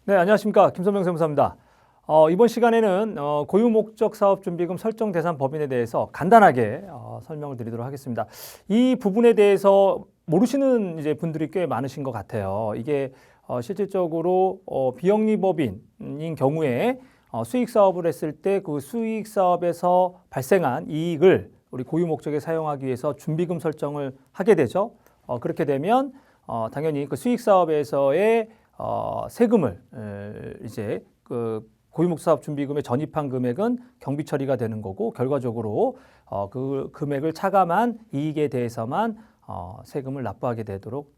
네, 안녕하십니까. 김선명 세무사입니다. 이번 시간에는 고유목적 사업준비금 설정 대상 법인에 대해서 간단하게 설명을 드리도록 하겠습니다. 이 부분에 대해서 모르시는 이제 분들이 꽤 많으신 것 같아요. 이게 실질적으로 비영리법인인 경우에 수익 사업을 했을 때 그 수익 사업에서 발생한 이익을 우리 고유 목적에 사용하기 위해서 준비금 설정을 하게 되죠. 그렇게 되면 당연히 그 수익 사업에서의 세금을 이제 그 고유목 사업 준비금에 전입한 금액은 경비 처리가 되는 거고, 결과적으로 그 금액을 차감한 이익에 대해서만 세금을 납부하게 되도록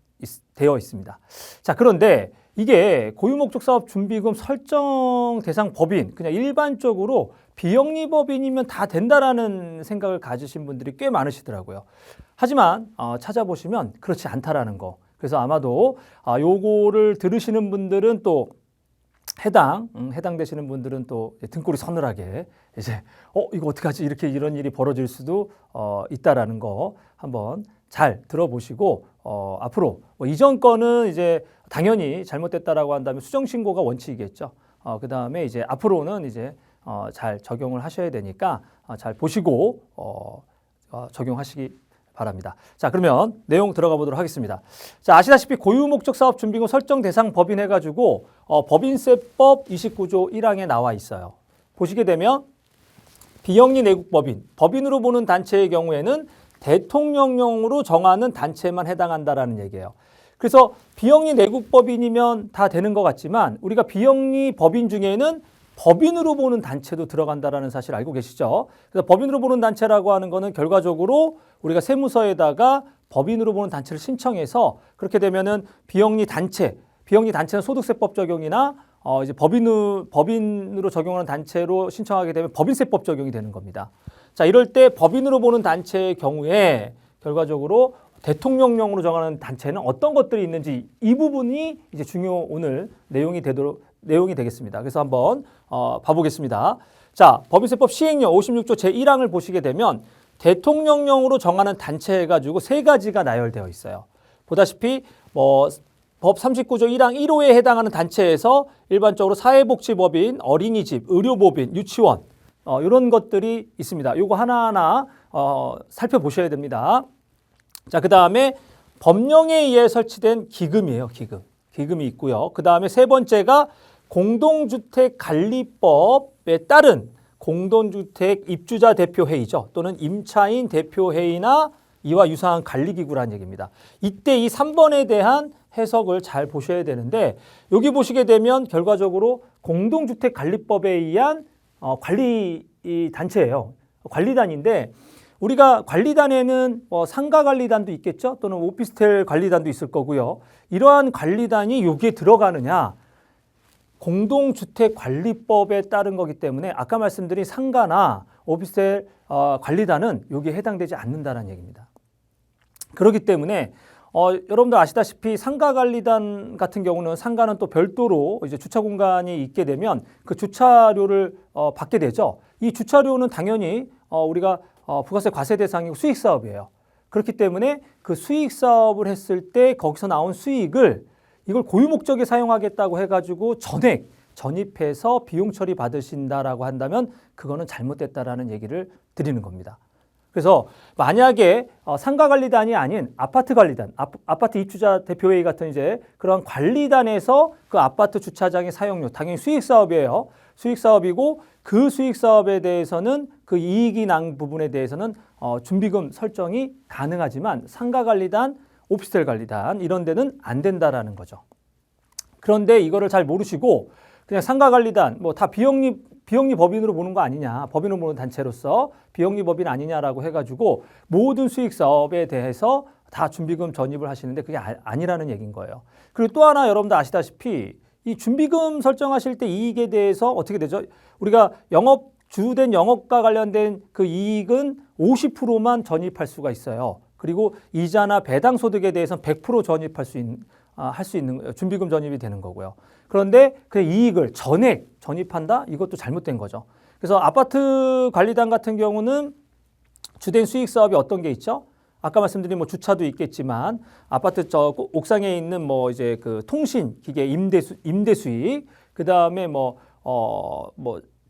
되어 있습니다. 자, 그런데 이게 고유목적 사업 준비금 설정 대상 법인, 그냥 일반적으로 비영리 법인이면 다 된다라는 생각을 가지신 분들이 꽤 많으시더라고요. 하지만 찾아보시면 그렇지 않다라는 거. 그래서 아마도 요거를 들으시는 분들은 또 해당되시는 분들은 또 등골이 서늘하게 이제 이거 어떡하지, 이런 일이 벌어질 수도 있다라는 거 한번 잘 들어보시고 앞으로 이전 거는 이제 당연히 잘못됐다라고 한다면 수정 신고가 원칙이겠죠. 그 다음에 이제 앞으로는 이제 잘 적용을 하셔야 되니까 잘 보시고 적용하시기 바랍니다. 자, 그러면 내용 들어가 보도록 하겠습니다. 자, 아시다시피 고유목적 사업 준비금 설정 대상 법인 해가지고 법인세법 29조 1항에 나와 있어요. 보시게 되면 비영리 내국법인, 법인으로 보는 단체의 경우에는 대통령령으로 정하는 단체만 해당한다라는 얘기예요. 그래서 비영리 내국법인이면 다 되는 것 같지만 우리가 비영리 법인 중에는 법인으로 보는 단체도 들어간다라는 사실 알고 계시죠? 그래서 법인으로 보는 단체라고 하는 거는 결과적으로 우리가 세무서에다가 법인으로 보는 단체를 신청해서 그렇게 되면은 비영리 단체는 소득세법 적용이나 이제 법인으로 적용하는 단체로 신청하게 되면 법인세법 적용이 되는 겁니다. 자, 이럴 때 법인으로 보는 단체의 경우에 결과적으로 대통령령으로 정하는 단체는 어떤 것들이 있는지 이 부분이 이제 오늘 내용이 되겠습니다. 그래서 한번 봐보겠습니다. 자, 법인세법 시행령 56조 제1항을 보시게 되면 대통령령으로 정하는 단체 해가지고 세 가지가 나열되어 있어요. 보다시피 법 39조 1항 1호에 해당하는 단체에서 일반적으로 사회복지법인, 어린이집, 의료법인, 유치원 이런 것들이 있습니다. 요거 하나하나 살펴보셔야 됩니다. 자, 그 다음에 법령에 의해 설치된 기금이에요. 기금이 있고요. 그 다음에 세 번째가 공동주택관리법에 따른 공동주택 입주자 대표회의죠. 또는 임차인 대표회의나 이와 유사한 관리기구라는 얘기입니다. 이때 이 3번에 대한 해석을 잘 보셔야 되는데 여기 보시게 되면 결과적으로 공동주택관리법에 의한 관리 단체예요. 관리단인데 우리가 관리단에는 상가관리단도 있겠죠. 또는 오피스텔 관리단도 있을 거고요. 이러한 관리단이 여기에 들어가느냐. 공동주택관리법에 따른 거기 때문에 아까 말씀드린 상가나 오피스텔 관리단은 여기에 해당되지 않는다는 얘기입니다. 그렇기 때문에 여러분들 아시다시피 상가관리단 같은 경우는 상가는 또 별도로 이제 주차 공간이 있게 되면 그 주차료를 받게 되죠. 이 주차료는 당연히 우리가 부가세 과세 대상이고 수익 사업이에요. 그렇기 때문에 그 수익 사업을 했을 때 거기서 나온 수익을 이걸 고유 목적에 사용하겠다고 해가지고 전입해서 비용 처리 받으신다라고 한다면 그거는 잘못됐다라는 얘기를 드리는 겁니다. 그래서 만약에 상가 관리단이 아닌 아파트 관리단, 아파트 입주자 대표회의 같은 이제 그런 관리단에서 그 아파트 주차장의 사용료, 당연히 수익 사업이에요. 수익 사업이고 그 수익 사업에 대해서는 그 이익이 난 부분에 대해서는 준비금 설정이 가능하지만 상가 관리단, 오피스텔 관리단 이런 데는 안 된다라는 거죠. 그런데 이거를 잘 모르시고 그냥 상가 관리단 다 비영리 법인으로 보는 거 아니냐, 법인으로 보는 단체로서 비영리 법인 아니냐라고 해가지고 모든 수익 사업에 대해서 다 준비금 전입을 하시는데 그게 아니라는 얘기인 거예요. 그리고 또 하나 여러분들 아시다시피 이 준비금 설정하실 때 이익에 대해서 어떻게 되죠? 우리가 주된 영업과 관련된 그 이익은 50%만 전입할 수가 있어요. 그리고 이자나 배당 소득에 대해서는 100% 전입할 할 수 있는 준비금 전입이 되는 거고요. 그런데 그 이익을 전액 전입한다? 이것도 잘못된 거죠. 그래서 아파트 관리단 같은 경우는 주된 수익 사업이 어떤 게 있죠? 아까 말씀드린 주차도 있겠지만 아파트 옥상에 있는 이제 그 통신 기계 임대 수익, 그다음에 뭐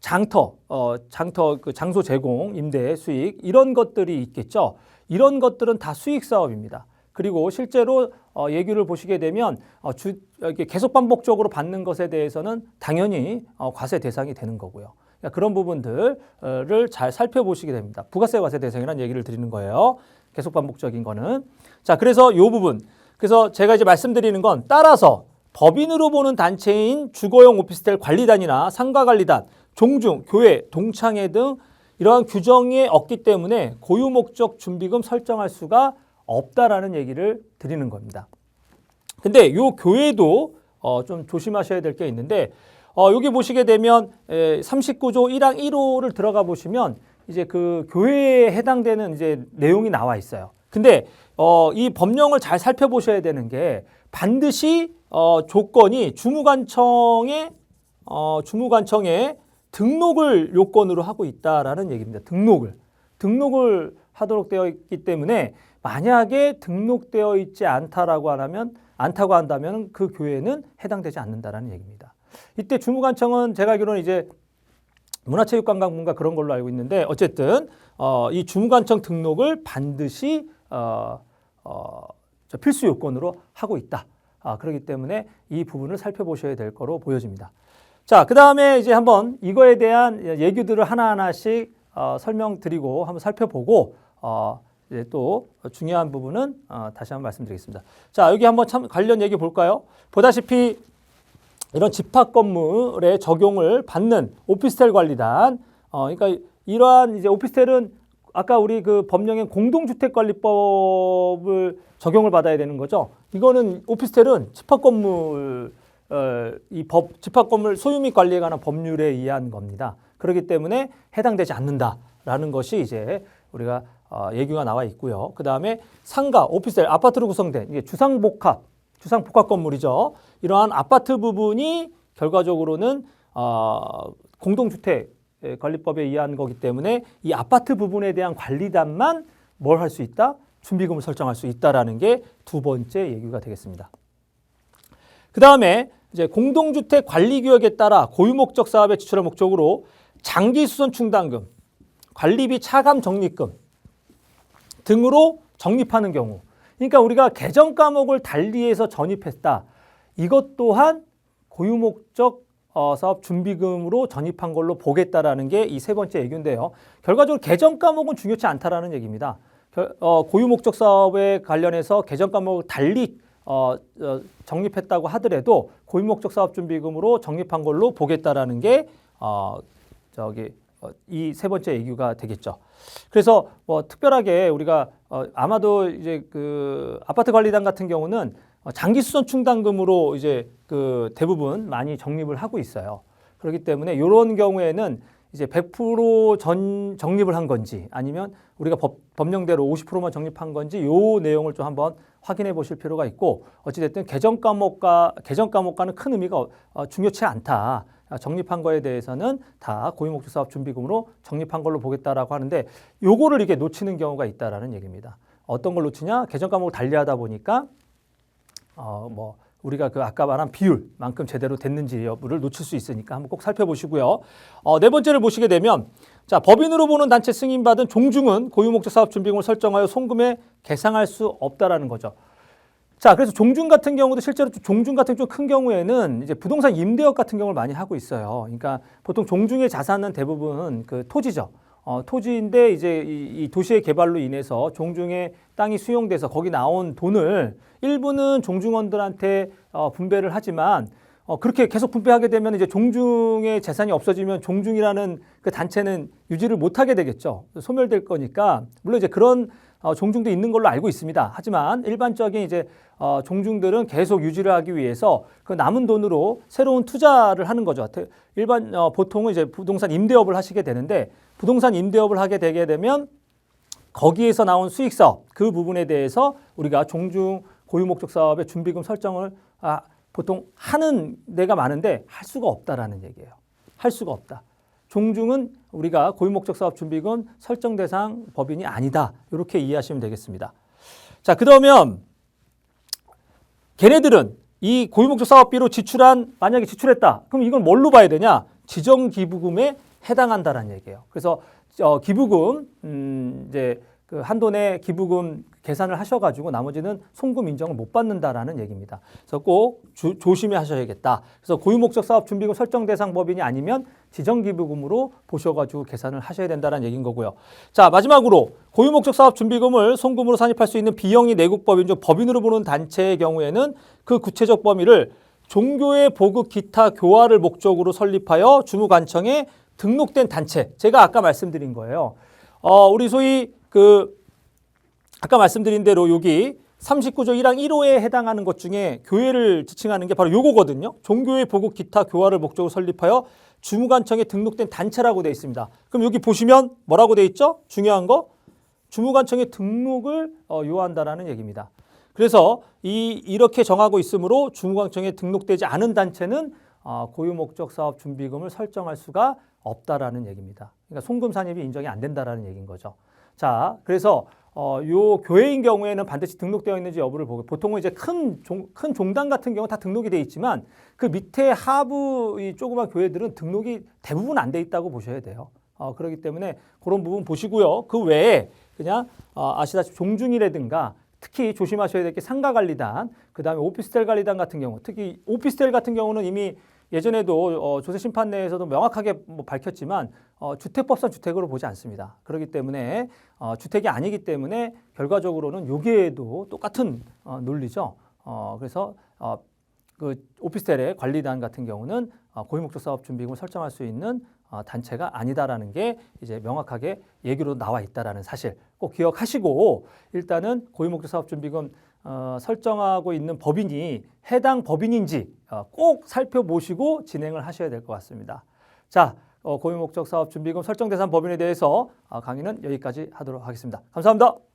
장터 그 장소 제공, 임대 수익 이런 것들이 있겠죠. 이런 것들은 다 수익 사업입니다. 그리고 실제로 예규를 보시게 되면 이렇게 계속 반복적으로 받는 것에 대해서는 당연히 과세 대상이 되는 거고요. 그러니까 그런 부분들을 잘 살펴보시게 됩니다. 부가세 과세 대상이라는 얘기를 드리는 거예요. 계속 반복적인 거는. 자, 그래서 이 부분. 그래서 제가 이제 말씀드리는 건 따라서 법인으로 보는 단체인 주거용 오피스텔 관리단이나 상가관리단, 종중, 교회, 동창회 등 이러한 규정이 없기 때문에 고유 목적 준비금 설정할 수가 없다라는 얘기를 드리는 겁니다. 근데 이 교회도 좀 조심하셔야 될 게 있는데 여기 보시게 되면 39조 1항 1호를 들어가 보시면 이제 그 교회에 해당되는 이제 내용이 나와 있어요. 근데 이 법령을 잘 살펴보셔야 되는 게 반드시 조건이 주무관청에 등록을 요건으로 하고 있다라는 얘기입니다. 등록을 하도록 되어 있기 때문에 만약에 등록되어 있지 않다고 한다면 그 교회는 해당되지 않는다라는 얘기입니다. 이때 주무관청은 제가 알기로는 이제 문화체육관광부인가 그런 걸로 알고 있는데 어쨌든 이 주무관청 등록을 반드시 필수 요건으로 하고 있다. 그렇기 때문에 이 부분을 살펴보셔야 될 거로 보여집니다. 자, 그 다음에 이제 한번 이거에 대한 예규들을 하나하나씩 설명드리고 한번 살펴보고 이제 또 중요한 부분은 다시 한번 말씀드리겠습니다. 자, 여기 한번 참 관련 얘기 볼까요? 보다시피 이런 집합 건물에 적용을 받는 오피스텔 관리단, 그러니까 이러한 이제 오피스텔은 아까 우리 그 법령의 공동주택관리법을 적용을 받아야 되는 거죠. 이거는 오피스텔은 집합 건물 집합 건물 소유 및 관리에 관한 법률에 의한 겁니다. 그렇기 때문에 해당되지 않는다라는 것이 이제 우리가 예규가 나와 있고요. 그 다음에 상가, 오피스텔, 아파트로 구성된 이게 주상복합 건물이죠. 이러한 아파트 부분이 결과적으로는 공동주택 관리법에 의한 거기 때문에 이 아파트 부분에 대한 관리단만 뭘 할 수 있다? 준비금을 설정할 수 있다라는 게 두 번째 예규가 되겠습니다. 그 다음에 이제 공동주택 관리규약에 따라 고유목적 사업에 지출할 목적으로 장기수선 충당금, 관리비 차감 적립금 등으로 적립하는 경우, 그러니까 우리가 개정 과목을 달리해서 전입했다. 이것 또한 고유목적 사업 준비금으로 전입한 걸로 보겠다라는 게 이 세 번째 예규인데요. 결과적으로 개정 과목은 중요치 않다라는 얘기입니다. 고유목적 사업에 관련해서 개정 과목을 달리 적립했다고 하더라도 고유목적 사업 준비금으로 적립한 걸로 보겠다라는 게 이 세 번째 예규가 되겠죠. 그래서 특별하게 우리가 아마도 이제 그 아파트 관리단 같은 경우는 장기 수선 충당금으로 이제 그 대부분 많이 적립을 하고 있어요. 그렇기 때문에 이런 경우에는 이제 100% 적립을 한 건지 아니면 우리가 법령대로 50%만 적립한 건지 요 내용을 좀 한번 확인해 보실 필요가 있고 어찌됐든 개정 과목과는 큰 의미가 중요치 않다. 적립한 거에 대해서는 다 고유목적 사업 준비금으로 적립한 걸로 보겠다라고 하는데 요거를 이게 놓치는 경우가 있다라는 얘기입니다. 어떤 걸 놓치냐? 개정 과목을 달리하다 보니까 우리가 그 아까 말한 비율만큼 제대로 됐는지 여부를 놓칠 수 있으니까 한번 꼭 살펴보시고요. 네 번째를 보시게 되면 자, 법인으로 보는 단체 승인받은 종중은 고유목적 사업 준비금을 설정하여 송금에 계상할 수 없다라는 거죠. 자, 그래서 종중 같은 경우도 실제로 종중 같은 좀 큰 경우에는 이제 부동산 임대업 같은 경우를 많이 하고 있어요. 그러니까 보통 종중의 자산은 대부분 그 토지죠. 토지인데 이제 이 도시의 개발로 인해서 종중의 땅이 수용돼서 거기 나온 돈을 일부는 종중원들한테 분배를 하지만 그렇게 계속 분배하게 되면 이제 종중의 재산이 없어지면 종중이라는 그 단체는 유지를 못하게 되겠죠. 소멸될 거니까 물론 이제 그런 종중도 있는 걸로 알고 있습니다. 하지만 일반적인 이제 종중들은 계속 유지를 하기 위해서 그 남은 돈으로 새로운 투자를 하는 거죠. 보통은 이제 부동산 임대업을 하시게 되는데 부동산 임대업을 하게 되게 되면 거기에서 나온 수익 사업 그 부분에 대해서 우리가 종중 고유목적 사업의 준비금 설정을 보통 하는 데가 많은데 할 수가 없다라는 얘기예요. 할 수가 없다. 종중은 우리가 고유목적 사업 준비금 설정 대상 법인이 아니다. 이렇게 이해하시면 되겠습니다. 자, 그러면 걔네들은 이 고유목적 사업비로 만약에 지출했다. 그럼 이걸 뭘로 봐야 되냐? 지정기부금에 해당한다라는 얘기예요. 그래서 기부금 이제 그 한도 내 기부금 계산을 하셔가지고 나머지는 송금 인정을 못 받는다라는 얘기입니다. 그래서 꼭 조심히 하셔야겠다. 그래서 고유목적 사업 준비금 설정 대상 법인이 아니면 지정기부금으로 보셔가지고 계산을 하셔야 된다는 얘기인 거고요. 자, 마지막으로 고유목적 사업 준비금을 송금으로 산입할 수 있는 비영리 내국법인 중 법인으로 보는 단체의 경우에는 그 구체적 범위를 종교의 보급 기타 교화를 목적으로 설립하여 주무관청에 등록된 단체. 제가 아까 말씀드린 거예요. 우리 소위 아까 말씀드린 대로 여기 39조 1항 1호에 해당하는 것 중에 교회를 지칭하는 게 바로 요거거든요. 종교의 보급 기타 교화를 목적으로 설립하여 주무관청에 등록된 단체라고 되어 있습니다. 그럼 여기 보시면 뭐라고 되어 있죠? 중요한 거 주무관청에 등록을 요한다라는 얘기입니다. 그래서 이렇게 정하고 있으므로 주무관청에 등록되지 않은 단체는 고유목적 사업 준비금을 설정할 수가 없다라는 얘기입니다. 그러니까 송금 산입이 인정이 안 된다라는 얘기인 거죠. 자, 그래서 요 교회인 경우에는 반드시 등록되어 있는지 여부를 보고 보통은 이제 큰 종단 같은 경우 다 등록이 돼 있지만 그 밑에 하부 이 조그만 교회들은 등록이 대부분 안 돼 있다고 보셔야 돼요. 그렇기 때문에 그런 부분 보시고요. 그 외에 그냥 아시다시피 종중이라든가 특히 조심하셔야 될 게 상가관리단, 그다음에 오피스텔 관리단 같은 경우, 특히 오피스텔 같은 경우는 이미 예전에도 조세심판내에서도 명확하게 밝혔지만 주택법상 주택으로 보지 않습니다. 그렇기 때문에 주택이 아니기 때문에 결과적으로는 여기에도 똑같은 논리죠. 그래서 그 오피스텔의 관리단 같은 경우는 고유목적 사업 준비금을 설정할 수 있는 단체가 아니다라는 게 이제 명확하게 얘기로 나와 있다라는 사실 꼭 기억하시고 일단은 고유목적 사업 준비금 설정하고 있는 법인이 해당 법인인지 꼭 살펴보시고 진행을 하셔야 될 것 같습니다. 자, 고유목적 사업 준비금 설정 대상 법인에 대해서 강의는 여기까지 하도록 하겠습니다. 감사합니다.